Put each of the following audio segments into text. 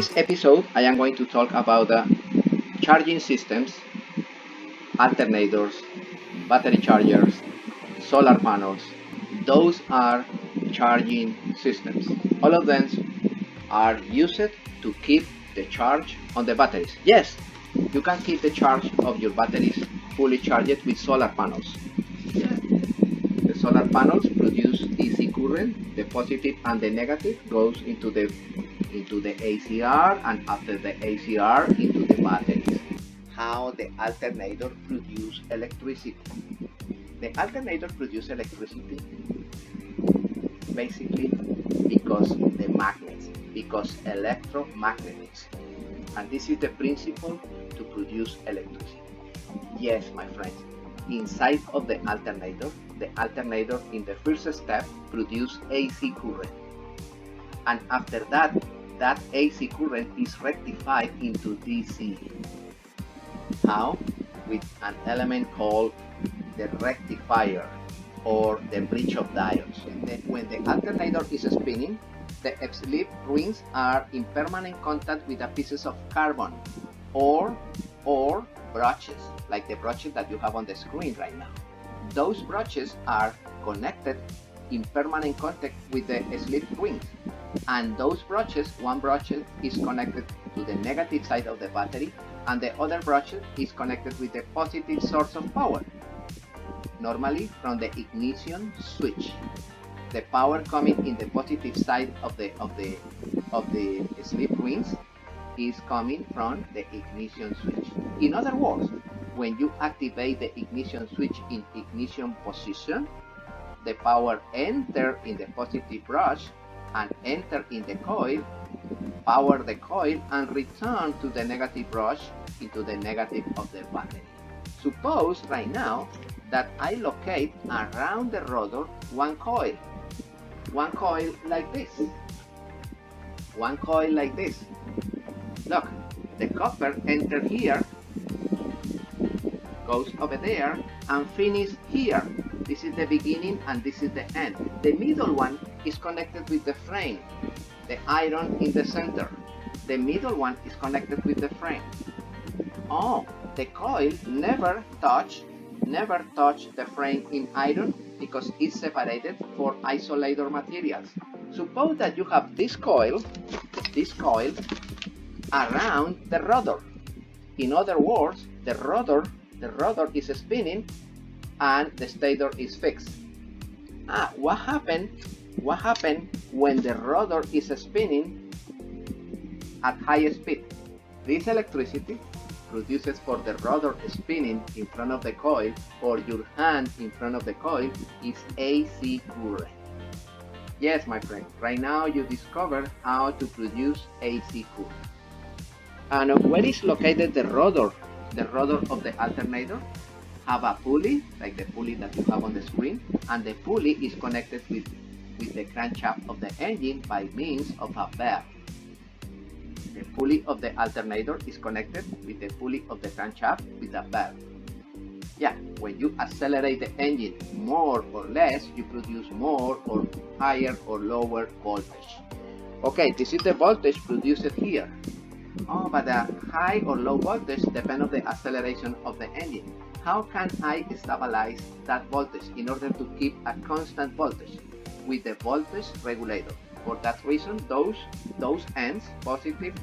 this episode, I am going to talk about charging systems, alternators, battery chargers, solar panels. Those are charging systems. All of them are used to keep the charge on the batteries. Yes, you can keep the charge of your batteries fully charged with solar panels. The solar panels produce DC current. The positive and the negative goes into the a.c.r, and after the a.c.r into the batteries. How the alternator produce electricity? The alternator produce electricity basically because the magnets, because electromagnets, and this is the principle to produce electricity. Yes, my friends, inside of the alternator in the first step produce AC current, and after that AC current is rectified into DC. How? With an element called the rectifier or the bridge of diodes. When the alternator is spinning, the slip rings are in permanent contact with the pieces of carbon or brushes, like the brushes that you have on the screen right now. Those brushes are connected in permanent contact with the slip rings, and those brushes, one brush is connected to the negative side of the battery, and the other brush is connected with the positive source of power, normally from the ignition switch. The power coming in the positive side of the slip rings is coming from the ignition switch. In other words, when you activate the ignition switch in ignition position, the power enter in the positive brush and enter in the coil, power the coil, and return to the negative brush into the negative of the battery. Suppose right now that I locate around the rotor one coil like this. Look, the copper enter here, goes over there, and finish here. This is the beginning and this is the end. The middle one is connected with the frame, the iron in the center. The middle one is connected with the frame. Oh, the coil never touch the frame in iron because it's separated for isolator materials. Suppose that you have this coil around the rotor. In other words, the rotor is spinning and the stator is fixed. What happened when the rotor is spinning at high speed? This electricity produces for the rotor spinning in front of the coil, or your hand in front of the coil, is AC current. Yes, my friend, right now you discover how to produce AC current. And where is located the rotor? The rotor of the alternator have a pulley, like the pulley that you have on the screen, and the pulley is connected with the crankshaft of the engine by means of a valve. The pulley of the alternator is connected with the pulley of the crankshaft with a valve. Yeah, when you accelerate the engine more or less, you produce more or higher or lower voltage. Okay, this is the voltage produced here. Oh, but the high or low voltage depends on the acceleration of the engine. How can I stabilize that voltage in order to keep a constant voltage? With the voltage regulator. For that reason, those ends, positive,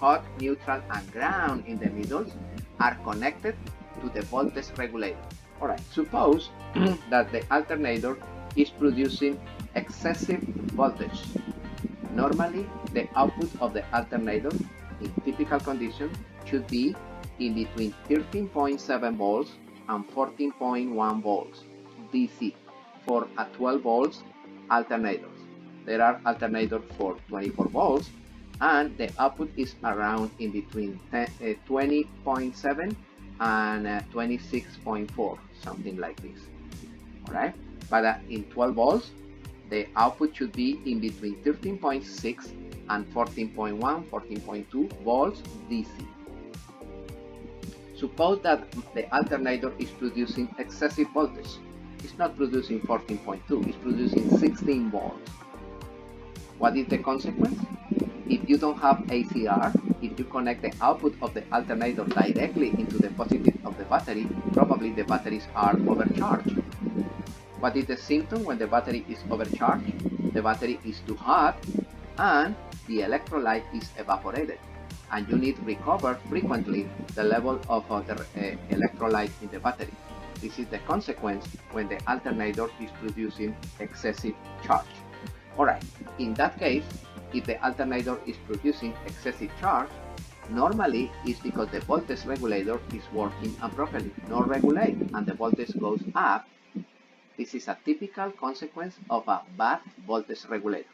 hot, neutral, and ground in the middle, are connected to the voltage regulator. Alright, suppose that the alternator is producing excessive voltage. Normally, the output of the alternator in typical condition should be in between 13.7 volts and 14.1 volts DC for a 12 volts alternator. There are alternators for 24 volts, and the output is around in between 20.7 and 26.4, something like this. Alright, but in 12 volts, the output should be in between 13.6 and 14.1, 14.2 volts DC. Suppose that the alternator is producing excessive voltage. It's not producing 14.2, it's producing 16 volts. What is the consequence? If you don't have a.c.r, if you connect the output of the alternator directly into the positive of the battery, probably the batteries are overcharged. What is the symptom when the battery is overcharged? The battery is too hot and the electrolyte is evaporated, and you need to recover frequently the level of the electrolyte in the battery. This is the consequence when the alternator is producing excessive charge. Alright, in that case, if the alternator is producing excessive charge, normally it's because the voltage regulator is working improperly, not regulate, and the voltage goes up. This is a typical consequence of a bad voltage regulator.